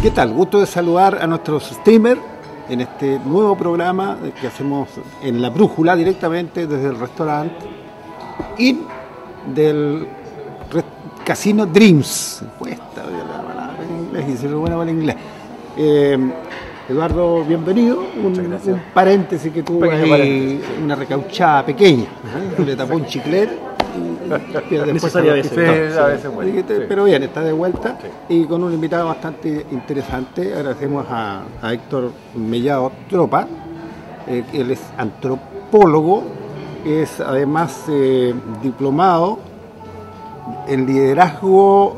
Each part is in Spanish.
¿Qué tal? Gusto de saludar a nuestros streamers en este nuevo programa que hacemos en La Brújula directamente desde el restaurante y del Casino Dreams. Cuesta la palabra en inglés y se lo bueno para el inglés. Eduardo, bienvenido. Un paréntesis que tuvo ahí, una recauchada pequeña. Le tapó un chiclete. Pero bien, está de vuelta y con un invitado bastante interesante. Agradecemos a Héctor Mellado Tropa. Él es antropólogo, es además diplomado en liderazgo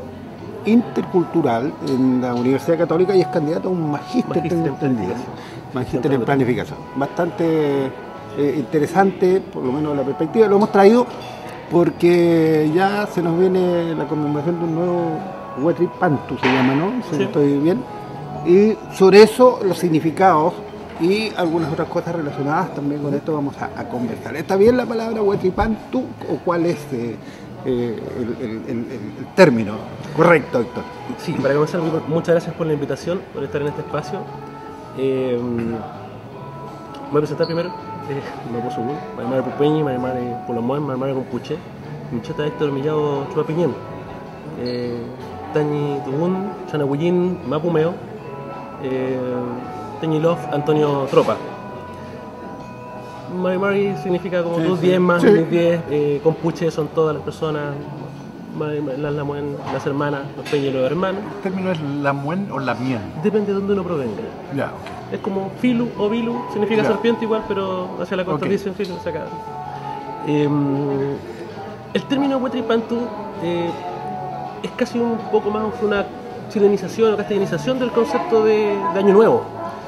intercultural en la Universidad Católica y es candidato a un magíster en planificación. Bastante interesante, por lo menos de la perspectiva. Lo hemos traído porque ya se nos viene la conmemoración de un nuevo Huetri Pantu, se llama, ¿no? Si estoy bien. Y sobre eso, los significados y algunas otras cosas relacionadas también con esto vamos a conversar. ¿Está bien la palabra Huetri Pantu o cuál es el término correcto, Héctor? Sí, para comenzar, muchas gracias por la invitación, por estar en este espacio. Me voy a presentar primero. Mapuso Gun, Maimare Pupeñi, Maimare Pulamuan, Maimare Compuche, Michota Héctor Mellado Chuapiñén, Tañi Tubun, Chanabuyin, Mapumeo, Teñilov, Antonio Tropa. Maimare significa como tus 10 más mis 10, Compuche son todas las personas, las Lamuen, las hermanas, los Peñi y los hermanos. ¿El término es Lamuen o Lamien? Depende de dónde uno provenga. Ya, ok. Es como filu o vilu, significa serpiente igual, pero hacia la costa dicen filu, o sea, acá. El término Huetri Pantu es casi un poco más una chilenización o castellanización del concepto de Año Nuevo.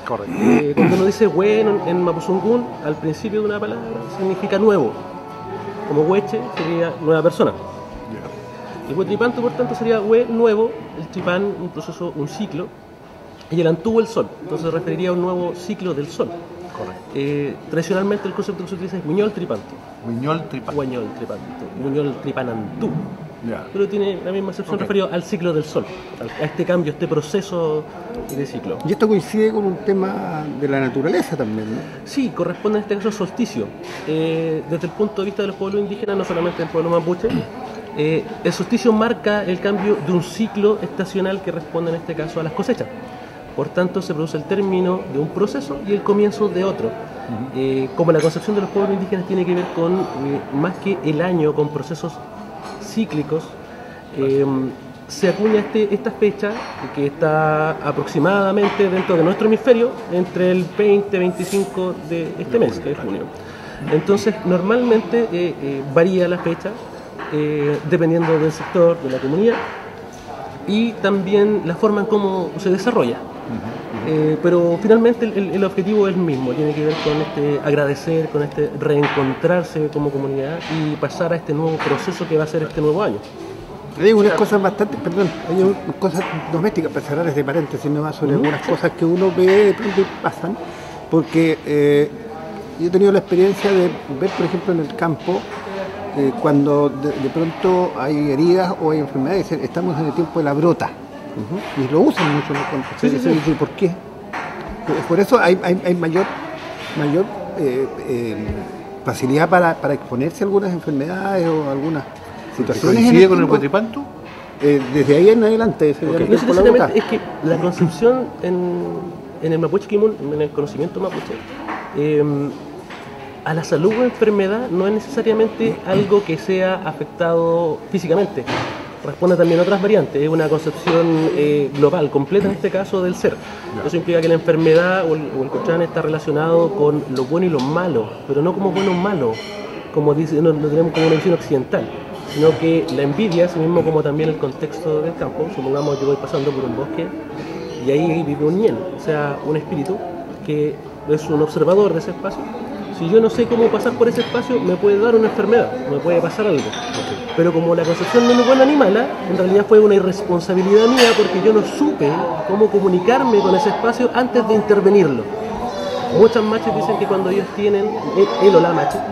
Correcto. Cuando uno dice hue en Mapuzungún, al principio de una palabra significa nuevo. Como hueche sería nueva persona. El Huetri Pantu, por tanto, sería hue nuevo, el tripán un proceso, un ciclo. Y el antú el sol, entonces se referiría a un nuevo ciclo del sol. Correcto. Tradicionalmente el concepto que se utiliza es Muñol Tripanto. Muñol Tripanto. Guañol Tripanto. Muñol Tripanantú. Ya. Pero tiene la misma acepción referido al ciclo del sol, a este cambio, este proceso de ciclo. Y esto coincide con un tema de la naturaleza también, ¿no? Sí, corresponde en este caso al solsticio. Desde el punto de vista de los pueblos indígenas, no solamente del pueblo mapuche, el solsticio marca el cambio de un ciclo estacional que responde en este caso a las cosechas. Por tanto, se produce el término de un proceso y el comienzo de otro. Como la concepción de los pueblos indígenas tiene que ver con, más que el año, con procesos cíclicos, se acuña esta fecha, que está aproximadamente dentro de nuestro hemisferio, entre el 20 y 25 de este mes, que es junio. Entonces, normalmente varía la fecha, dependiendo del sector, de la comunidad, y también la forma en cómo se desarrolla. Pero finalmente el objetivo es el mismo, tiene que ver con este agradecer, con este reencontrarse como comunidad y pasar a este nuevo proceso que va a ser este nuevo año. Hay unas cosas bastante, hay unas cosas domésticas, para cerrar este paréntesis nomás sobre algunas cosas que uno ve de pronto y pasan, porque yo he tenido la experiencia de ver, por ejemplo, en el campo, cuando de pronto hay heridas o hay enfermedades, dicen, estamos en el tiempo de la brota. Y lo usan mucho, ¿no? ¿Por qué? Por eso hay mayor facilidad para exponerse a algunas enfermedades o algunas situaciones. ¿Coincide con el Huetri Pantu? Desde ahí en adelante. No necesariamente, es que la concepción en el Mapuche Kimun, en el conocimiento mapuche, a la salud o enfermedad no es necesariamente algo que sea afectado físicamente. Responde también a otras variantes, es una concepción global, completa en este caso del ser. Eso implica que la enfermedad o el Cochrane está relacionado con lo bueno y lo malo, pero no como bueno o malo, como dice, no tenemos como una visión occidental, sino que la envidia, así mismo como también el contexto del campo. Supongamos que yo voy pasando por un bosque y ahí vive un ñen, o sea, un espíritu que es un observador de ese espacio. Si yo no sé cómo pasar por ese espacio, me puede dar una enfermedad, me puede pasar algo. Pero como la concepción no es buena ni mala, en realidad fue una irresponsabilidad mía porque yo no supe cómo comunicarme con ese espacio antes de intervenirlo. Muchas machas dicen que cuando ellos tienen, él o la macha,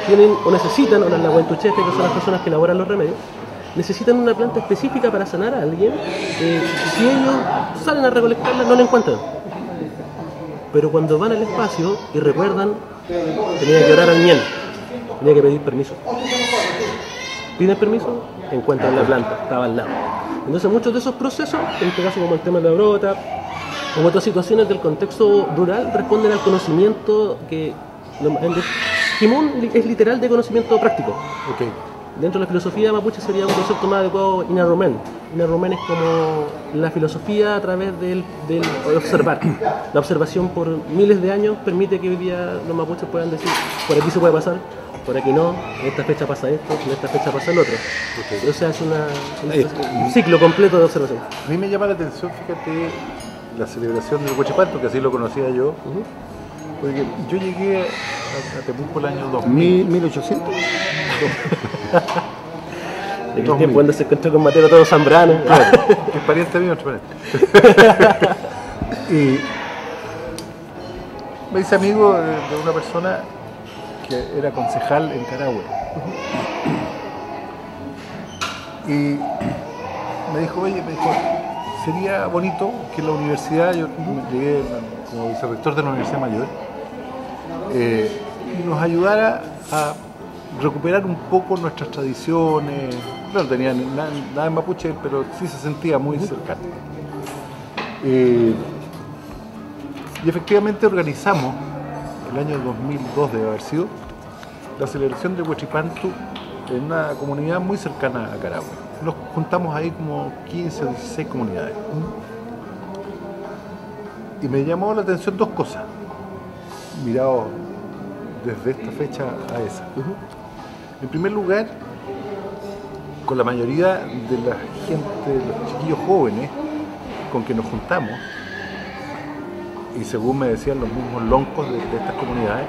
tienen o necesitan, o las laguentuchestes, que son las personas que elaboran los remedios, necesitan una planta específica para sanar a alguien. Si ellos salen a recolectarla no la encuentran. Pero cuando van al espacio y recuerdan, tenía que orar al Ñen, tenía que pedir permiso. Piden permiso, encuentran la planta, estaba al lado. Entonces muchos de esos procesos, en este caso como el tema de la brota, como otras situaciones del contexto rural, responden al conocimiento que Kimun es literal de conocimiento práctico. Okay. Dentro de la filosofía mapuche sería un concepto más adecuado Inarumen. Inarumen es como la filosofía a través del observar. La observación por miles de años permite que hoy día los mapuches puedan decir, por aquí se puede pasar, por aquí no, en esta fecha pasa esto, en esta fecha pasa el otro. Okay. O sea, es un ciclo completo de observación. A mí me llama la atención, fíjate, la celebración del Huachipanto, que así lo conocía yo, porque yo llegué a Temuco el año 2000. 1800. En el tiempo cuando se encontró con Mateo todo Zambrano. Claro, que es pariente mío, y me hice amigo de una persona que era concejal en Carahue. Y me dijo, sería bonito que la universidad, yo llegué como vicerrector de la Universidad Mayor, nos ayudara a recuperar un poco nuestras tradiciones. No tenían nada en mapuche, pero sí se sentía muy cercano. Y efectivamente organizamos, el año 2002 debe haber sido, la celebración de Huachipantu en una comunidad muy cercana a Carahue. Nos juntamos ahí como 15 o 16 comunidades. Y me llamó la atención dos cosas, mirado desde esta fecha a esa. En primer lugar, con la mayoría de la gente, los chiquillos jóvenes con que nos juntamos, y según me decían los mismos loncos de estas comunidades,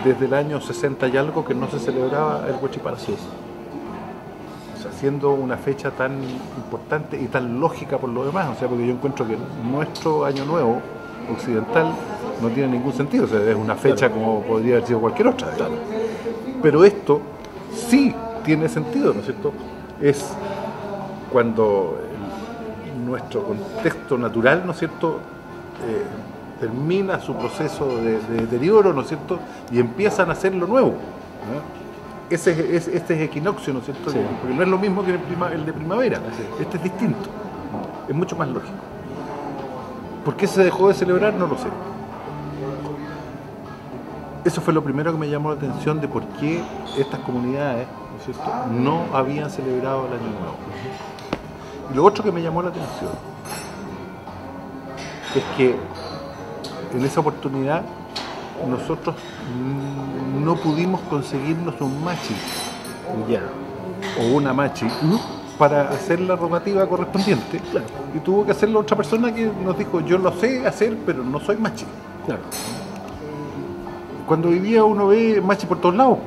desde el año 60 y algo que no se celebraba el Huachipantu. O sea, siendo una fecha tan importante y tan lógica por lo demás, o sea, porque yo encuentro que nuestro Año Nuevo occidental no tiene ningún sentido, o sea, es una fecha como podría haber sido cualquier otra, digamos. Pero esto sí tiene sentido, ¿no es cierto? Es cuando nuestro contexto natural, ¿no es cierto?, termina su proceso de deterioro, ¿no es cierto?, y empiezan a hacer lo nuevo, ¿no? Este es equinoccio, ¿no es cierto? Sí. Porque no es lo mismo que el de primavera, este es distinto, es mucho más lógico. ¿Por qué se dejó de celebrar? No lo sé. Eso fue lo primero que me llamó la atención de por qué estas comunidades, ¿no es cierto?, no habían celebrado el Año Nuevo. Y lo otro que me llamó la atención es que en esa oportunidad nosotros no pudimos conseguirnos un machi o una machi para hacer la rogativa correspondiente, claro. Y tuvo que hacerlo otra persona que nos dijo, yo lo sé hacer, pero no soy machi. Claro. Cuando hoy día uno ve machi por todos lados.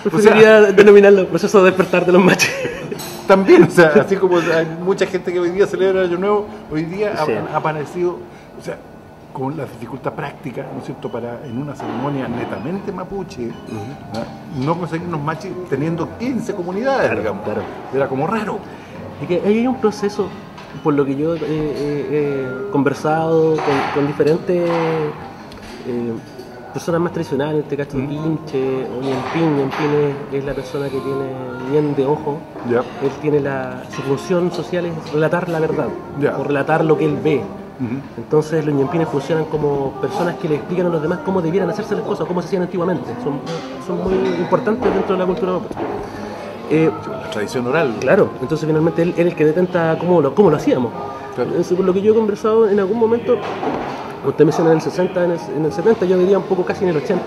Preferiría denominarlo proceso de despertar de los machis. También, o sea, así como hay mucha gente que hoy día celebra el Año Nuevo, hoy día ha aparecido, o sea, con la dificultad práctica, ¿no es cierto?, para en una ceremonia netamente mapuche, no conseguirnos machis teniendo 15 comunidades, claro, digamos. Claro. Era como raro. Y que hay un proceso, por lo que yo he conversado con diferentes personas más tradicionales, en este caso Pinche o Ñempín. Ñempín es la persona que tiene bien de ojo. Yep. Él tiene su función social es relatar la verdad, o relatar lo que él ve. Entonces los ñempines funcionan como personas que le explican a los demás cómo debieran hacerse las cosas, cómo se hacían antiguamente. Son muy importantes dentro de la cultura mapuche. La tradición oral. Claro, entonces finalmente él es el que detenta cómo lo hacíamos. Claro. Por lo que yo he conversado en algún momento, usted menciona en el 60, en el 70, yo diría un poco casi en el 80,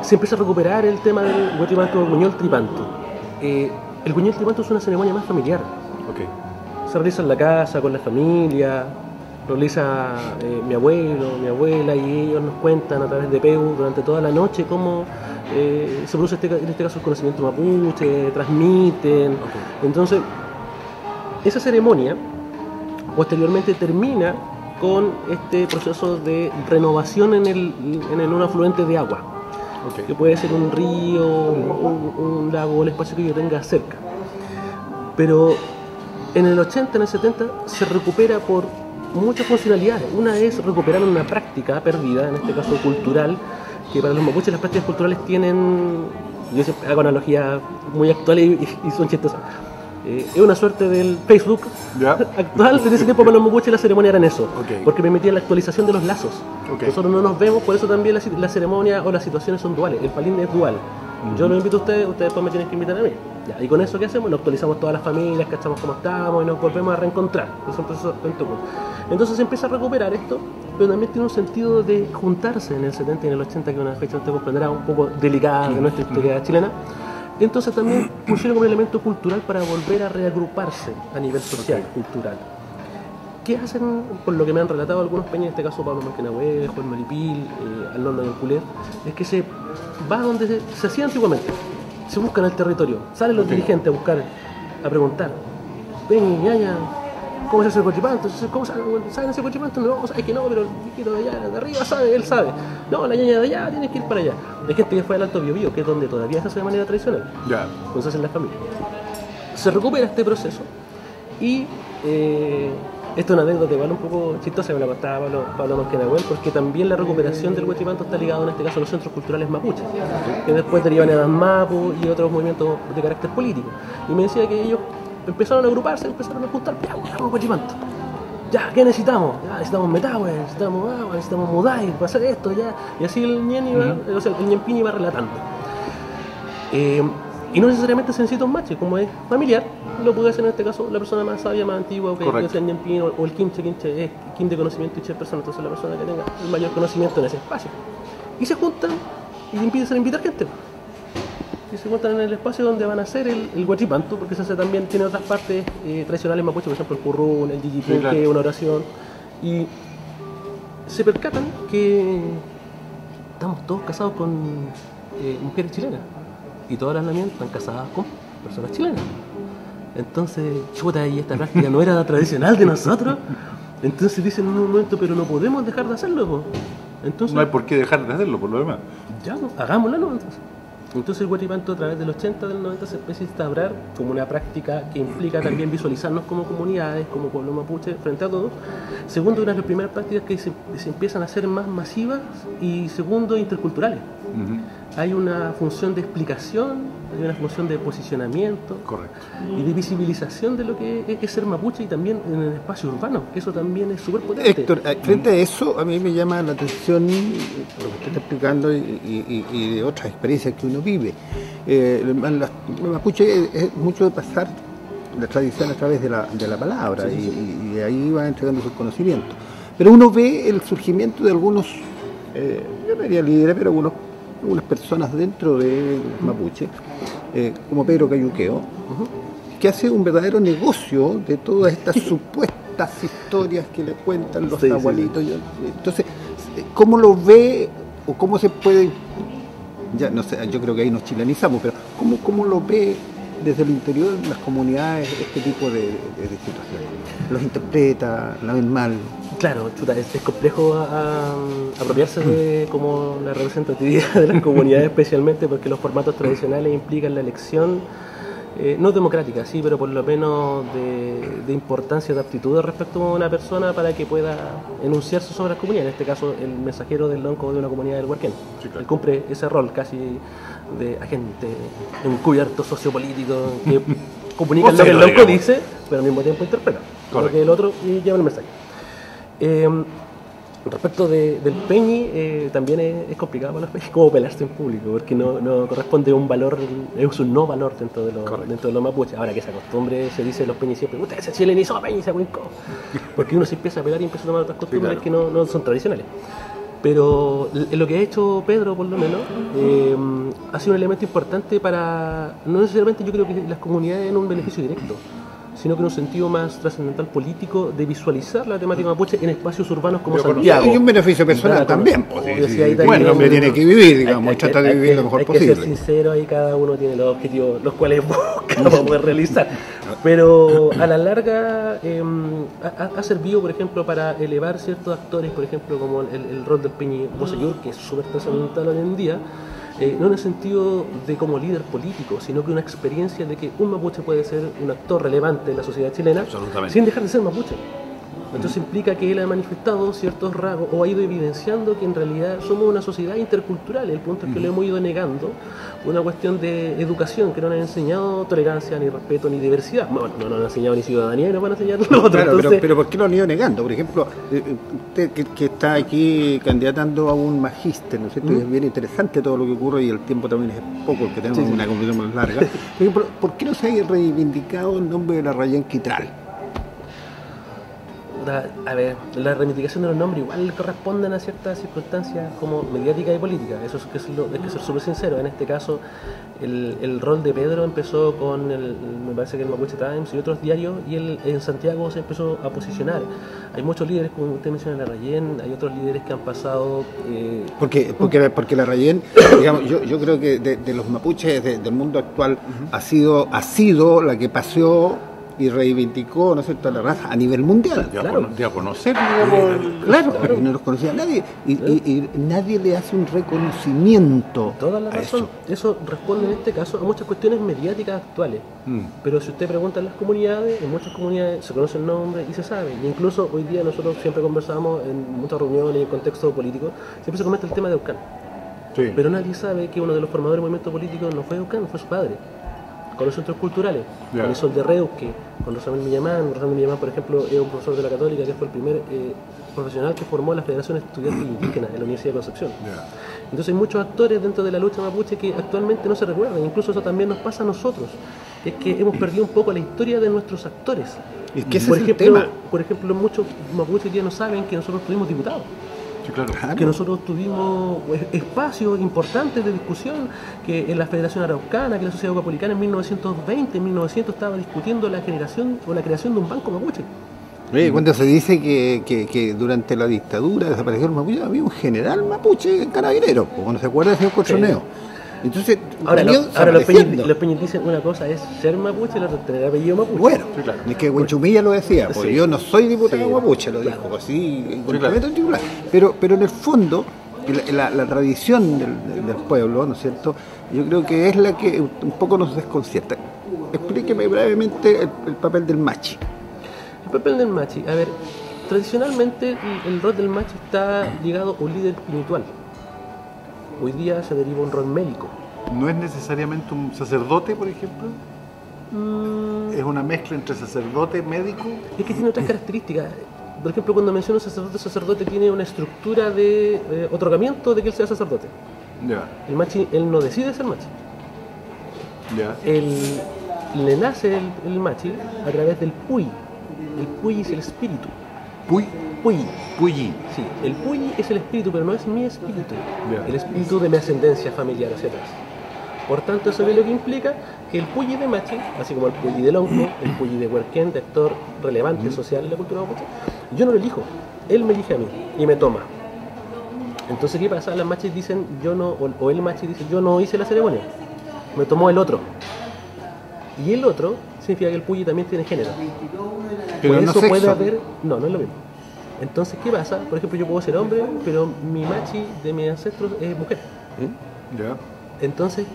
se empieza a recuperar el tema del Huachipantu Guñol Tripantu. El Guñol Tripantu es una ceremonia más familiar. Okay. Se realiza en la casa, con la familia, lo realiza mi abuelo, mi abuela, y ellos nos cuentan a través de PEU durante toda la noche cómo se produce en este caso el conocimiento mapuche, transmiten. Okay. Entonces, esa ceremonia posteriormente termina con este proceso de renovación en un afluente de agua, okay, que puede ser un río, un lago o el espacio que yo tenga cerca. Pero En el 80, en el 70, se recupera por muchas funcionalidades. Una es recuperar una práctica perdida, en este caso cultural, que para los mapuches las prácticas culturales tienen, yo siempre hago analogías muy actuales y son chistosas. Es una suerte del Facebook actual. En ese tiempo para los mapuches la ceremonia era en eso, porque permitía la actualización de los lazos. Nosotros no nos vemos, por eso también la ceremonia o las situaciones son duales. El palín es dual. Yo los invito a ustedes después me tienen que invitar a mí. Ya, y con eso, ¿qué hacemos? Nos actualizamos todas las familias, cachamos cómo estamos y nos volvemos a reencontrar. Es un proceso lento. Entonces se empieza a recuperar esto, pero también tiene un sentido de juntarse en el 70 y en el 80, que es una fecha, usted comprenderá, un poco delicada de nuestra historia chilena. Entonces también funciona como un elemento cultural para volver a reagruparse a nivel social, cultural. ¿Qué hacen? Por lo que me han relatado algunos peñas, en este caso Pablo Manquenahue, Juan Maripil, Arnoldo Yanculet, es que se va donde se hacía antiguamente, se buscan el territorio, salen los dirigentes a buscar, a preguntar, ven, ñaña, ¿cómo se hace el cochipanto? ¿Cómo saben hacer cochipanto? No, es que no, pero el viejito de allá, de arriba sabe, él sabe. No, la ñaña de allá, tienes que ir para allá. Hay gente que fue al Alto Biobío, que es donde todavía se hace de manera tradicional, cuando se hace en la familia. Se recupera este proceso y esto es una anécdota igual un poco chistosa, me la contaba Pablo Manquenahue, porque también la recuperación del huachipanto está ligado en este caso a los centros culturales mapuches, que después derivan en Mapu y otros movimientos de carácter político. Y me decía que ellos empezaron a agruparse, empezaron a juntar, ya, un huachipanto. Ya, ¿qué necesitamos? Ya, necesitamos metahue, necesitamos agua, necesitamos mudai para hacer esto, ya. Y así el ñen iba, o sea, el ñempín iba relatando. Y no necesariamente se necesita un mache, como es familiar, lo puede hacer en este caso la persona más sabia, más antigua, que sea el ñempín o el quinche es quin de conocimiento y che persona, entonces la persona que tenga el mayor conocimiento en ese espacio. Y se juntan y empiezan a invitar gente. Y se juntan en el espacio donde van a hacer el huachipanto, porque se hace también, tiene otras partes tradicionales mapuches, por ejemplo el currún, el yiyipinque, una oración. Y se percatan que estamos todos casados con mujeres chilenas. Y todas las lamias están casadas con personas chilenas. Entonces, chuta, y esta práctica no era tradicional de nosotros. Entonces dicen en un momento, pero no podemos dejar de hacerlo, po. Entonces, no hay por qué dejar de hacerlo, por lo demás. Ya, hagámoslo, ¿no? Entonces el huachipanto a través del 80, del 90 se empieza a instaurar como una práctica que implica también visualizarnos como comunidades, como pueblo mapuche, frente a todo. Segundo, una de las primeras prácticas que se empiezan a hacer más masivas y segundo, interculturales. Hay una función de explicación, hay una función de posicionamiento y de visibilización de lo que es ser mapuche y también en el espacio urbano, que eso también es súper potente. Héctor, frente a eso, a mí me llama la atención lo que usted está explicando y de otras experiencias que uno vive. El mapuche es mucho de pasar la tradición a través de la palabra y de ahí va entregando sus conocimientos. Pero uno ve el surgimiento de algunos, yo no diría líderes, pero algunas personas dentro de mapuche, como Pedro Cayuqueo, que hace un verdadero negocio de todas estas supuestas historias que le cuentan los abuelitos. Entonces, ¿cómo lo ve o cómo se puede, ya no sé, yo creo que ahí nos chilenizamos, pero ¿cómo lo ve desde el interior de las comunidades este tipo de situaciones? ¿Los interpreta, la ven mal? Claro, chuta, es complejo apropiarse de como la representatividad de las comunidades, especialmente porque los formatos tradicionales implican la elección, no democrática, sí, pero por lo menos de importancia, de aptitudes respecto a una persona para que pueda enunciarse sobre las comunidades. En este caso, el mensajero del lonco de una comunidad del Huarquén. Sí, claro. Él cumple ese rol casi de agente encubierto sociopolítico que comunica lo que el lonco dice, pero al mismo tiempo interpreta lo que el otro y lleva el mensaje. Respecto del peñi, también es complicado para los peñis cómo pelarse en público, porque no corresponde a un valor, es un no valor dentro de los mapuches. Ahora que esa costumbre se dice los peñis siempre, usted se chilenizó, peñi, se acuincó, porque uno se empieza a pelar y empieza a tomar otras costumbres que no son tradicionales. Pero lo que ha hecho Pedro, por lo menos, ha sido un elemento importante para, no necesariamente yo creo que las comunidades en un beneficio directo, sino que en un sentido más trascendental político de visualizar la temática mapuche en espacios urbanos como Santiago. Y un beneficio personal también. Bueno, el hombre tiene que vivir, digamos, trata de vivir lo mejor posible. Hay que ser sincero, ahí cada uno tiene los objetivos, los cuales busca para poder realizar. Pero a la larga ha servido, por ejemplo, para elevar ciertos actores, por ejemplo, como el rol del Peñi Bocellur, que es súper trascendental hoy en día, no en el sentido de como líder político, sino que una experiencia de que un mapuche puede ser un actor relevante en la sociedad chilena sin dejar de ser mapuche. Entonces implica que él ha manifestado ciertos rasgos o ha ido evidenciando que en realidad somos una sociedad intercultural. El punto es que lo hemos ido negando por una cuestión de educación, que no nos han enseñado tolerancia, ni respeto, ni diversidad. Bueno, no nos han enseñado ni ciudadanía y nos van a enseñar lo otro. Claro, entonces, pero ¿por qué lo han ido negando? Por ejemplo, usted que está aquí candidatando a un magíster, ¿no es cierto? Y es bien interesante todo lo que ocurre y el tiempo también es poco, porque tenemos una conversación más larga. Por ejemplo, ¿por qué no se ha reivindicado el nombre de la Rayén Quitral? A ver, la reivindicación de los nombres igual corresponden a ciertas circunstancias como mediática y política. Eso es que hay que ser súper sincero. En este caso, el rol de Pedro empezó con me parece que el Mapuche Times y otros diarios, y en Santiago se empezó a posicionar. Hay muchos líderes, como usted menciona, la Rayén, hay otros líderes que han pasado... Porque la Rayén, digamos, yo creo que de los mapuches del mundo actual ha sido la que paseó y reivindicó, ¿no es cierto?, la raza a nivel mundial. De a conocer, digamos. Claro, no los conocía nadie. Y nadie le hace un reconocimiento. Toda la razón. Eso responde en este caso a muchas cuestiones mediáticas actuales. Pero si usted pregunta en las comunidades, en muchas comunidades se conoce el nombre y se sabe. Y incluso hoy día nosotros siempre conversamos en muchas reuniones y en contexto político, siempre se comenta el tema de Eucán. Sí. Pero nadie sabe que uno de los formadores del movimiento político no fue Eucán, fue su padre. Con los centros culturales, con Isol de Reuque, con Rosamel Millamán. Rosamel Millamán, por ejemplo, es un profesor de la Católica que fue el primer profesional que formó la Federación Estudiantil Indígena en la Universidad de Concepción. Entonces hay muchos actores dentro de la lucha mapuche que actualmente no se recuerdan, incluso eso también nos pasa a nosotros, es que hemos perdido un poco la historia de nuestros actores. Es que ese es el tema. Por ejemplo, muchos mapuches ya no saben que nosotros tuvimos diputados. Sí, claro. Que nosotros tuvimos espacios importantes de discusión, que en la Federación Araucana, que la Sociedad Guapolicana en 1920, en 1900 estaba discutiendo la generación o la creación de un banco mapuche. Cuando se dice que durante la dictadura desaparecieron los mapuches, había un general mapuche en Carabineros, cuando se acuerda de señor Cochoneo. Entonces, ahora los peñas dicen una cosa es ser mapuche y la otra tener apellido mapuche. Bueno, sí, claro. Es que Huenchumilla lo decía, porque yo no soy diputado mapuche, lo dijo así, completamente titular. Pero en el fondo, la tradición del pueblo, ¿no es cierto?, yo creo que es la que un poco nos desconcierta. Explíqueme brevemente el papel del machi. El papel del machi, a ver, tradicionalmente el rol del machi está ligado a un líder espiritual. Hoy día se deriva un rol médico. ¿No es necesariamente un sacerdote, por ejemplo? ¿Es una mezcla entre sacerdote y médico? Es que tiene otras características. Por ejemplo, cuando menciono sacerdote tiene una estructura de otorgamiento de que él sea sacerdote. El machi, él no decide ser machi. Le nace el machi a través del puy. El puy es el espíritu. ¿Puyi? Sí, el puyi es el espíritu, pero no es mi espíritu. El espíritu de mi ascendencia familiar hacia atrás. Por tanto, eso es lo que implica que el puyi de machi, así como el puyi de lonco, el puyi de huerquén, de actor relevante social en la cultura mapuche, yo no lo elijo, él me elige a mí y me toma. Entonces, ¿qué pasa? Las machis dicen, yo no, o el machi dice, yo no hice la ceremonia, me tomó el otro. Y el otro significa que el puyi también tiene género. Pero por no eso sexo. puede haber, no es lo mismo. Entonces, ¿qué pasa? Por ejemplo, yo puedo ser hombre, pero mi machi de mis ancestros es mujer. Entonces,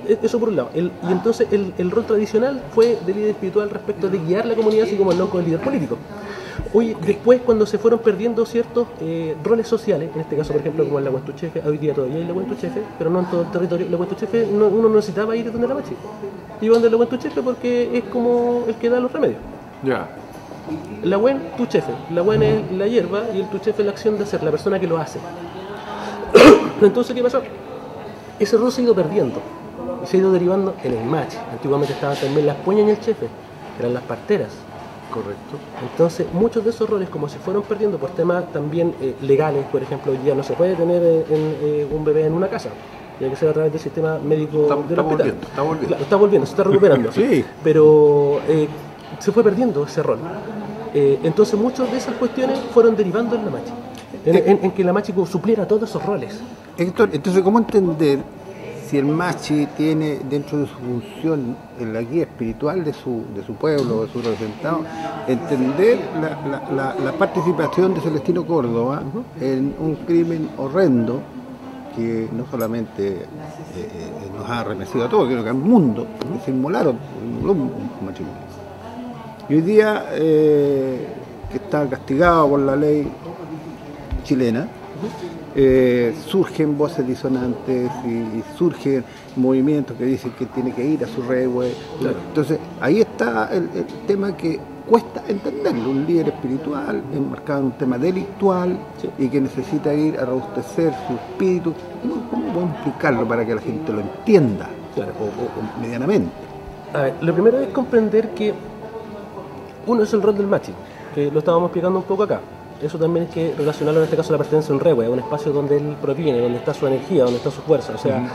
eso por un lado. Y entonces el rol tradicional fue de líder espiritual respecto de guiar la comunidad, así como el lonco del líder político. Hoy, después, cuando se fueron perdiendo ciertos roles sociales, en este caso, por ejemplo, como en la Huentuchefe, hoy día todavía hay la Huentuchefe, pero no en todo el territorio. La Huentuchefe uno no necesitaba ir donde la machi. Iba donde la Huentuchefe porque es como el que da los remedios. La Huentuchefe, la Huen es la hierba y el tuchefe es la acción de hacer, la persona que lo hace. Entonces, ¿qué pasó? Ese rol se ha ido perdiendo y se ha ido derivando en el machi. Antiguamente estaban también las puñas y el chefe, que eran las parteras. Correcto. Entonces, muchos de esos roles, como se fueron perdiendo por temas también legales, por ejemplo, hoy día no se puede tener un bebé en una casa, tiene que ser a través del sistema médico del hospital. Está volviendo, se está recuperando. Sí. Pero se fue perdiendo ese rol. Entonces, muchas de esas cuestiones fueron derivando en la machi, en que la machi supliera todos esos roles. Héctor, entonces, ¿cómo entender si el machi tiene dentro de su función en la guía espiritual de su pueblo, de su representado, entender la participación de Celestino Córdoba en un crimen horrendo que no solamente nos ha arremecido a todos, sino que al mundo, que se inmoló un matrimonio. Y hoy día, que está castigado por la ley chilena, surgen voces disonantes y surgen movimientos que dicen que tiene que ir a su rehue. Claro. Entonces, ahí está el tema que cuesta entenderlo, un líder espiritual enmarcado en un tema delictual, sí, y que necesita ir a robustecer su espíritu. ¿Cómo podemos explicarlo para que la gente lo entienda? Claro. o medianamente? A ver, lo primero es comprender que uno es el rol del machi, que lo estábamos explicando un poco acá. Eso también es que relacionarlo en este caso a la pertenencia a un rehue, a un espacio donde él proviene, donde está su energía, donde está su fuerza. O sea,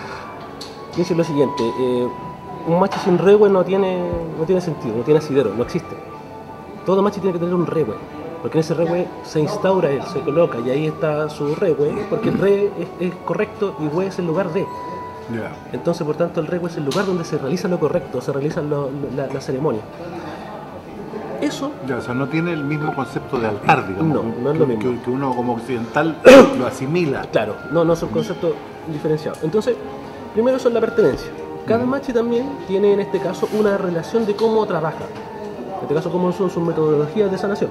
dice lo siguiente, un machi sin rehue no tiene sentido, no tiene asidero, no existe. Todo machi tiene que tener un rehue, porque en ese rehue se instaura él, se coloca, y ahí está su rehue, porque el re es correcto y hue es el lugar de. Yeah. Entonces, por tanto, el rehue es el lugar donde se realiza lo correcto, se realiza la ceremonia. Eso... Ya, o sea, no tiene el mismo concepto de altar, digamos. No es lo mismo. Que uno como occidental lo asimila. Claro, no son conceptos diferenciados. Entonces, primero son la pertenencia. Cada machi también tiene en este caso una relación de cómo trabaja. En este caso, cómo son sus metodologías de sanación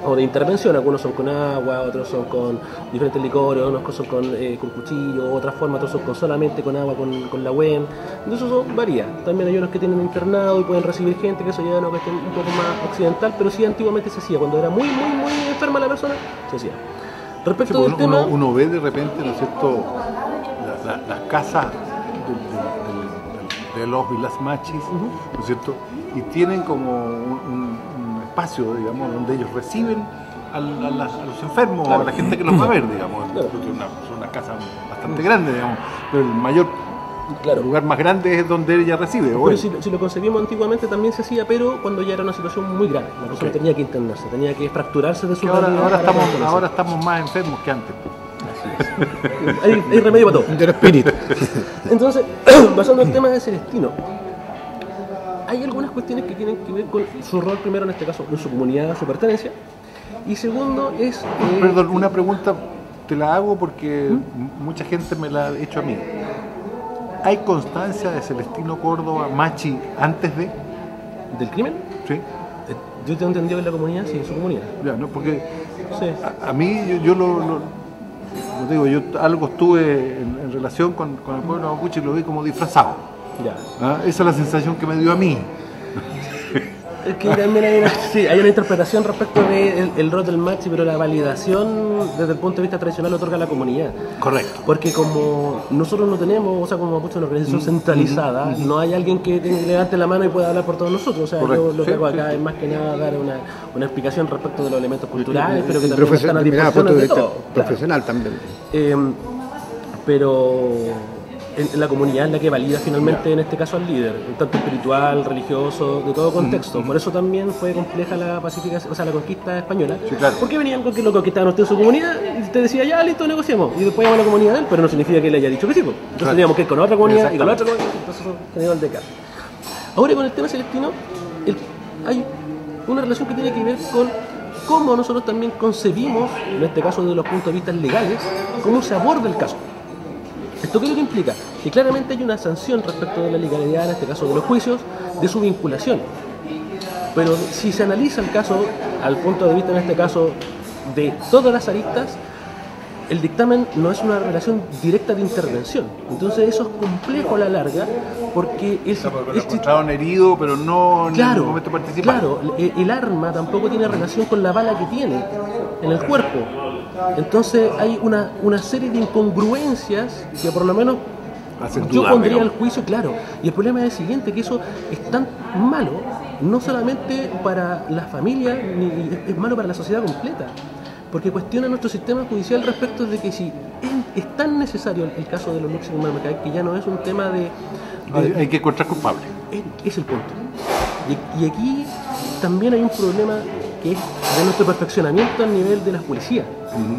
o de intervención. Algunos son con agua, otros son con diferentes licores, unos son con cuchillo, otras formas, otros son solamente con agua, con la WEN. Entonces eso varía. También hay unos que tienen internado y pueden recibir gente, que eso ya es una cuestión un poco más occidental, pero sí antiguamente se hacía. Cuando era muy enferma la persona, se hacía. Respecto sí, del tema... uno ve de repente, ¿no es cierto?, las casas de los y las machis, ¿no es cierto?, y tienen como un espacio, digamos, donde ellos reciben a los enfermos, claro, o a la gente que los va a ver, digamos. Claro. Es una casa bastante grande, digamos, pero el mayor, claro, lugar más grande es donde ella recibe. Pero si lo concebimos antiguamente también se hacía, pero cuando ya era una situación muy grave. La persona tenía que internarse, tenía que fracturarse de su ahora estamos más enfermos que antes. Así es. Hay remedio para todo. Del espíritu. Entonces, basando en el tema de Celestino, hay algunas cuestiones que tienen que ver con su rol, primero en este caso, en su comunidad, su pertenencia, y segundo es... Perdón, una pregunta te la hago porque mucha gente me la ha hecho a mí. ¿Hay constancia de Celestino Córdoba Machi antes de...? ¿Del crimen? Sí. Yo tengo entendido que en la comunidad, sí, en su comunidad. Ya, ¿no? Porque sí, a mí, yo lo digo, yo algo estuve en relación con el pueblo mapuche y lo vi como disfrazado. Ya. Esa es la sensación que me dio a mí. Es que también hay una interpretación respecto del rol del machi, pero la validación desde el punto de vista tradicional lo otorga la comunidad. Correcto. Porque como nosotros no tenemos, o sea, como mapuche, una organización centralizada, no hay alguien que levante la mano y pueda hablar por todos nosotros. O sea, yo lo que hago acá es más que nada dar una explicación respecto de los elementos culturales, pero que también están a disposición de todo. Profesional, claro, también. Pero... en la comunidad es la que valida finalmente en este caso al líder, tanto espiritual, religioso, de todo contexto. Por eso también fue compleja la pacificación, o sea, la conquista española. Sí, claro. Porque venían con que lo conquistaban usted en su comunidad y usted decía, ya listo, negociemos. Y después íbamos a la comunidad de él, pero no significa que él haya dicho que sí. Entonces claro, teníamos que ir con otra comunidad y con la otra comunidad. Entonces eso generó el descaro. Ahora con el tema Celestino, hay una relación que tiene que ver con cómo nosotros también concebimos, en este caso desde los puntos de vista legales, cómo se aborda el caso. ¿Esto qué es lo que implica? Que claramente hay una sanción respecto de la legalidad, en este caso de los juicios, de su vinculación. Pero si se analiza el caso al punto de vista, en este caso, de todas las aristas, el dictamen no es una relación directa de intervención. Entonces eso es complejo a la larga, porque lo encontraron herido, pero no en el momento participal. Claro, el arma tampoco tiene relación con la bala que tiene en el cuerpo. Entonces hay una serie de incongruencias que por lo menos yo pondría al juicio, claro. Y el problema es el siguiente, que eso es tan malo, no solamente para la familia, es malo para la sociedad completa. Porque cuestiona nuestro sistema judicial respecto de que si es tan necesario el caso de los Luxemburgo y Marmacay, que ya no es un tema de hay que encontrar culpable. Es el punto. Y aquí también hay un problema que es de nuestro perfeccionamiento a nivel de las policías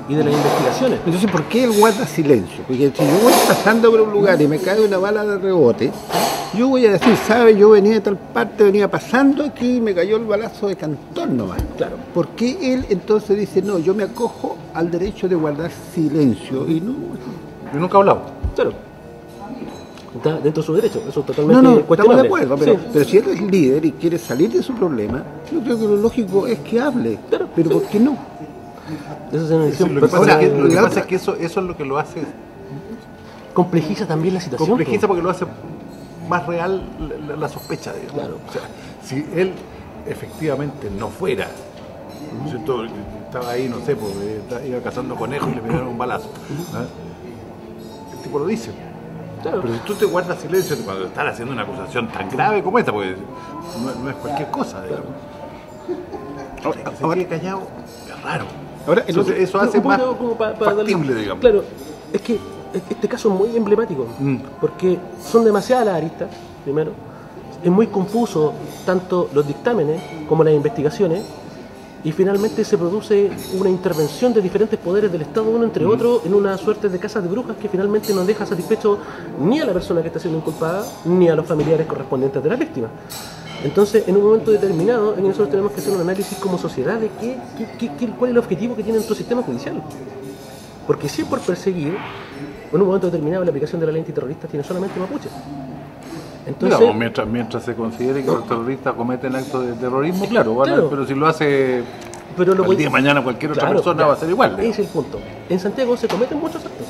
y de las investigaciones. Entonces, ¿por qué él guarda silencio? Porque si yo voy pasando por un lugar y me cae una bala de rebote, yo voy a decir, ¿sabe? Yo venía de tal parte, venía pasando aquí y me cayó el balazo de cantón nomás. Claro. ¿Por qué él entonces dice, no, yo me acojo al derecho de guardar silencio? Y no, Yo nunca he hablado. Claro. Está dentro de su derecho, eso es totalmente No, estamos cuestionable. de acuerdo, pero si él es líder y quiere salir de su problema, yo creo que lo lógico es que hable. Claro, pero sí. ¿por qué no? Esa es una decisión Lo que pasa, personal. lo que la pasa otra- es que eso es lo que lo hace, Complejiza también la situación. complejiza po. porque lo hace más real la sospecha, digamos. Claro. O sea, si él efectivamente no fuera, ¿no es cierto? Estaba ahí, no sé, pues, iba cazando conejos y le pegaron un balazo. ¿Ah? El tipo lo dice. Claro. Pero si tú te guardas silencio cuando están haciendo una acusación tan grave como esta, porque no es cualquier cosa, digamos. Que se quede callado es raro. Ahora, Entonces, eso hace Un más poquito como para factible, darle- digamos. Claro, es que este caso es muy emblemático, porque son demasiadas las aristas, primero. Es muy confuso tanto los dictámenes como las investigaciones, y finalmente se produce una intervención de diferentes poderes del Estado, uno entre otros, en una suerte de casa de brujas que finalmente no deja satisfecho ni a la persona que está siendo inculpada, ni a los familiares correspondientes de la víctima. Entonces, en un momento determinado, en nosotros tenemos que hacer un análisis como sociedad de cuál es el objetivo que tiene nuestro sistema judicial. Porque si es por perseguir, en un momento determinado la aplicación de la ley antiterrorista tiene solamente mapuche. Entonces, Digamos, mientras se considere que los terroristas cometen actos de terrorismo, claro, Claro. pero si lo hace pero lo el día de mañana cualquier otra Claro, persona ya, va a ser igual. Ese es el punto. En Santiago se cometen muchos actos.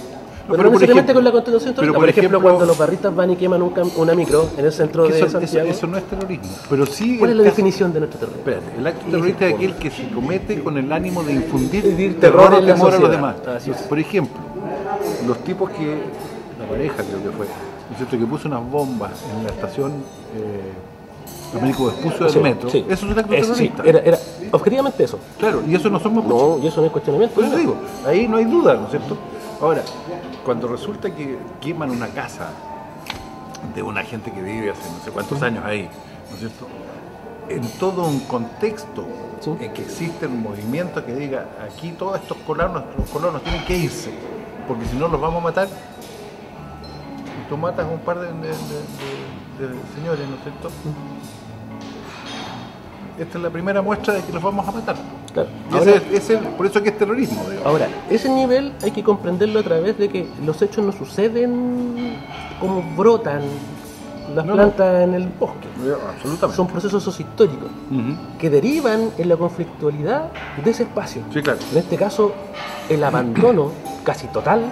Pero pero no por necesariamente ejemplo- con la constitución pero terrorista. por Por ejemplo, ejemplo- cuando los barristas van y queman una micro en el centro de Eso, Santiago. eso no es terrorismo, pero sí ¿Cuál es el la caso- definición de nuestro terrorismo? Espérate, el acto terrorista es aquel que se comete con el ánimo de infundir Infundir terror terror o en la temor a los sociedad. demás. Así es. Por ejemplo, los tipos la pareja creo que fue, ¿no es cierto?, que puso unas bombas en la estación Américo Vespucio del Sí, metro, sí. eso es un acto Sí, terrorista. era objetivamente eso. Claro, y eso no son mapuches. No, y eso no es cuestionamiento. Por eso digo, ahí no hay duda, ¿no es cierto? Ahora, cuando resulta que queman una casa de una gente que vive hace no sé cuántos años ahí, ¿no es cierto?, en todo un contexto Sí. en que existe un movimiento que diga, aquí todos estos los colonos tienen que irse, porque si no los vamos a matar, y tú matas a un par de señores, ¿no es cierto? Esta es la primera muestra de que los vamos a matar. Claro. Y Ahora, por eso es que es terrorismo, digamos. ahora, ese nivel hay que comprenderlo a través de que los hechos no suceden como brotan las No, plantas en el bosque. Absolutamente. Son procesos sociohistóricos Ujú. que derivan en la conflictualidad de ese espacio. Sí, claro. En este caso, el abandono casi total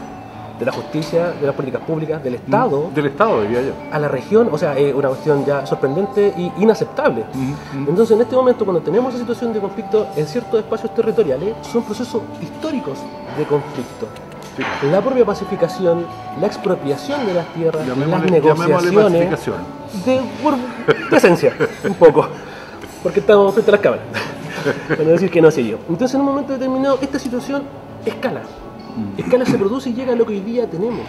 de la justicia, de las políticas públicas, del Estado Del Estado, diría yo. a la región, o sea, es una cuestión ya sorprendente e inaceptable. Ujú. Entonces, en este momento, cuando tenemos esa situación de conflicto en ciertos espacios territoriales, son procesos históricos de conflicto. Sí, claro. La propia pacificación, la expropiación de las tierras, las Llamémosle negociaciones, pacificación. de esencia, un poco, porque estamos frente a las cámaras, para no decir que no sé yo. Entonces, en un momento determinado, esta situación escala. Escala se produce y llega a lo que hoy día tenemos.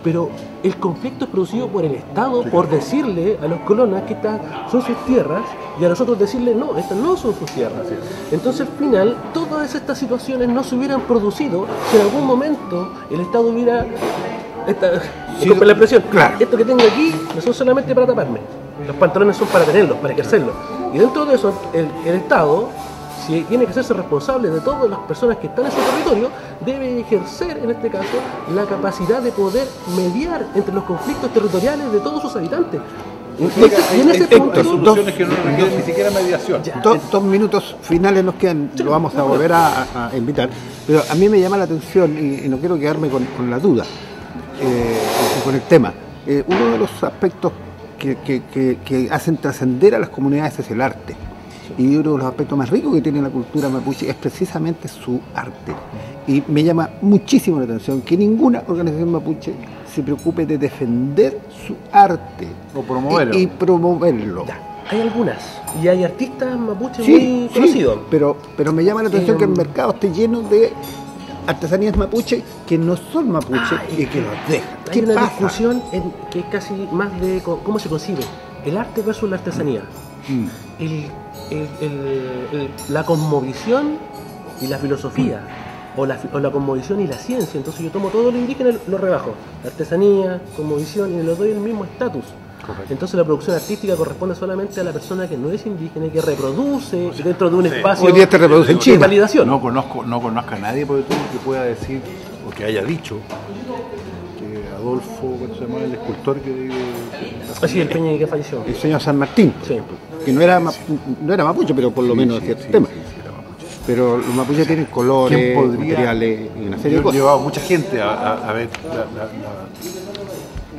Pero el conflicto es producido por el Estado, por decirle a los colonos que estas son sus tierras y a nosotros decirle no, estas no son sus tierras. Entonces al final todas estas situaciones no se hubieran producido si en algún momento el Estado hubiera... disculpen la expresión, claro. esto que tengo aquí no son solamente para taparme, los pantalones son para tenerlos, para ejercerlos. Y dentro de eso el Estado, si tiene que hacerse responsable de todas las personas que están en su territorio, debe ejercer, en este caso, la capacidad de poder mediar entre los conflictos territoriales de todos sus habitantes. Y en ese punto... Hay soluciones que no requieren ni siquiera mediación. Dos minutos finales nos quedan, lo vamos a volver a invitar, pero a mí me llama la atención y no quiero quedarme con la duda, con el tema. Uno de los aspectos que hacen trascender a las comunidades es el arte. Y uno de los aspectos más ricos que tiene la cultura mapuche es precisamente su arte. Y me llama muchísimo la atención que ninguna organización mapuche se preocupe de defender su arte O promoverlo. y promoverlo. Ya, hay algunas, y hay artistas mapuches Sí, muy sí, conocidos. pero me llama la atención que el mercado esté lleno de artesanías mapuche que no son mapuche y que los dejan. Hay ¿Qué una pasa? discusión que es casi más de cómo se concibe el arte versus la artesanía. La cosmovisión y la filosofía, o la cosmovisión y la ciencia. Entonces yo tomo todo lo indígena y lo rebajo. La artesanía, cosmovisión, y le doy el mismo estatus. Correcto. Entonces la producción artística corresponde solamente a la persona que no es indígena y que reproduce dentro de un espacio Hoy día te reproduce en de China. validación. No conozco a nadie por YouTube que pueda decir o que haya dicho Adolfo, ¿cómo se llama? El escultor que... Así, el Peña que falleció. El señor San Martín, Sí. que no era mapuche, pero por lo menos cierto tema. era mapuche. Pero los mapuches tienen colores, ¿Quién podría? materiales y una serie Yo de he cosas. llevado mucha gente a ver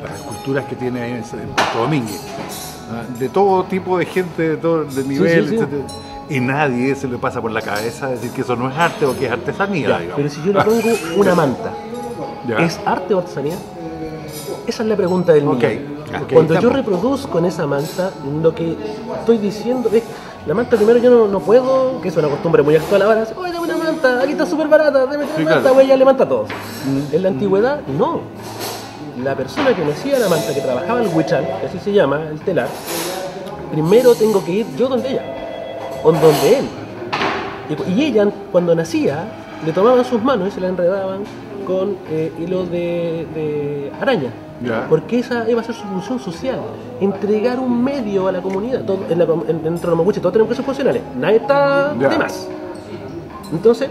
las esculturas que tiene ahí en Puerto Domínguez. De todo tipo de gente, de todo de nivel, sí. etcétera. Y nadie se le pasa por la cabeza decir que eso no es arte o que es artesanía, Ya, digamos. pero si yo le pongo una manta, Ya. ¿es arte o artesanía? Esa es la pregunta del millón. Ok, Cuando yo estamos. reproduzco en esa manta, lo que estoy diciendo es, la manta primero yo no puedo, que es una costumbre muy actual ahora, decir, oye, dame una manta, aquí está súper barata, dame una Sí, manta, claro. güey, ya le manta a todos. En la antigüedad, no. La persona que me hacía la manta, que trabajaba el huichal, que así se llama, el telar, primero tengo que ir yo donde ella, o donde él. Y ella, cuando nacía, le tomaban sus manos y se la enredaban con hilo de araña. Ya. Porque esa iba a ser su función social, entregar un medio a la comunidad. Dentro de los mapuches todos tenemos que ser funcionales, nadie está Ya. de más. Entonces,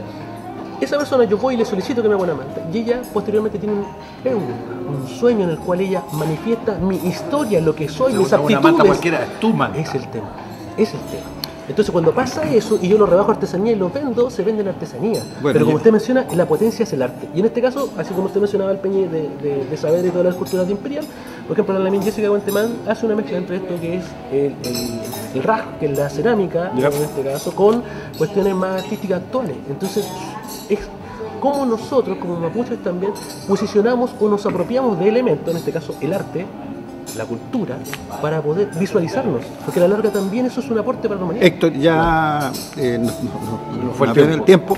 esa persona yo voy y le solicito que me haga una manta. Y ella posteriormente tiene un sueño en el cual ella manifiesta mi historia, lo que soy, mis Una manta aptitudes. cualquiera es tu manta. Es el tema, es el tema. Entonces cuando pasa eso y yo lo rebajo a artesanía y lo vendo, se vende en artesanía. Bueno, Pero como y- usted menciona, la potencia es el arte. Y en este caso, así como usted mencionaba el Peñi de saber y todas las culturas de Imperial, por ejemplo, la Lamin Jessica Guantemán hace una mezcla entre esto que es el raj, que es la cerámica, Yep. en este caso, con cuestiones más artísticas actuales. Entonces, es como nosotros, como mapuches también, posicionamos o nos apropiamos de elementos, en este caso el arte, la cultura, para poder visualizarnos. Porque a la larga también eso es un aporte para la humanidad. Héctor, ya fue el apenas el tiempo.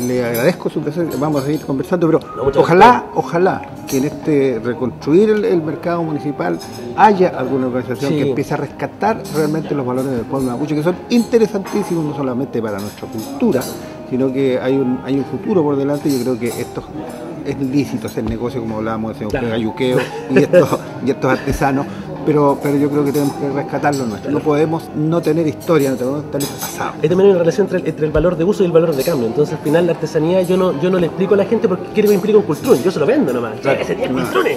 Le agradezco su presencia, vamos a seguir conversando, pero No, muchas ojalá que en este reconstruir el mercado municipal haya alguna organización Sí. que empiece a rescatar realmente los valores del pueblo mapuche, que son interesantísimos no solamente para nuestra cultura, sino que hay un futuro por delante. Yo creo que esto es lícito hacer negocio, como hablábamos de señor Claro. Gayuqueo y estos artesanos, pero yo creo que tenemos que rescatar lo nuestro. No podemos no tener historia, no podemos tener pasado. Hay también una relación entre el valor de uso y el valor de cambio. Entonces, al final, la artesanía yo no le explico a la gente porque quiere que implique un cultrún. Yo se lo vendo nomás. Claro. Ese día el Claro. cultrún.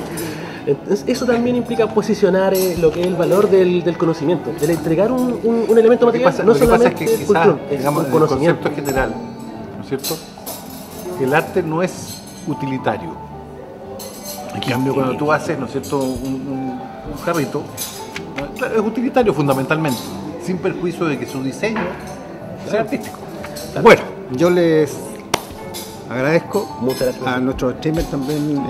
Entonces, eso también implica posicionar lo que es el valor del conocimiento, el entregar un elemento Lo que material, pasa, no lo que pasa es solamente que el quizás, cultrún, es digamos, un en el conocimiento. concepto general, ¿no es cierto? El arte no es utilitario. En cambio, cuando tú haces, ¿no es cierto?, un jarrito, claro, es utilitario fundamentalmente, sin perjuicio de que su diseño sea artístico. Bueno, yo les agradezco. Muchas gracias. A nuestros streamers también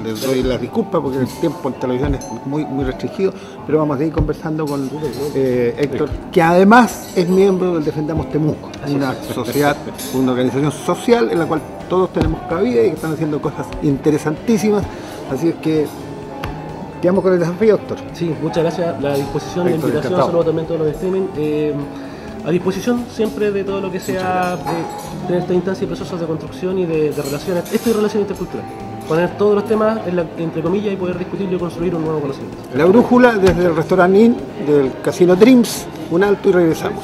les doy las disculpas porque el tiempo en televisión es muy restringido, pero vamos a seguir conversando con Héctor, que además es miembro del Defendamos Temuco, una sociedad, una organización social en la cual todos tenemos cabida y que están haciendo cosas interesantísimas. Así es que quedamos con el desafío, Héctor. Sí, muchas gracias. La disposición, la Héctor, invitación, encantado. saludo también a todos los de streaming. A disposición siempre de todo lo que sea de esta instancia y procesos de construcción y de relaciones, esto y relación intercultural. Poner todos los temas entre comillas y poder discutirlo y construir un nuevo conocimiento. La brújula desde el restaurante Inn del Casino Dreams, un alto y regresamos.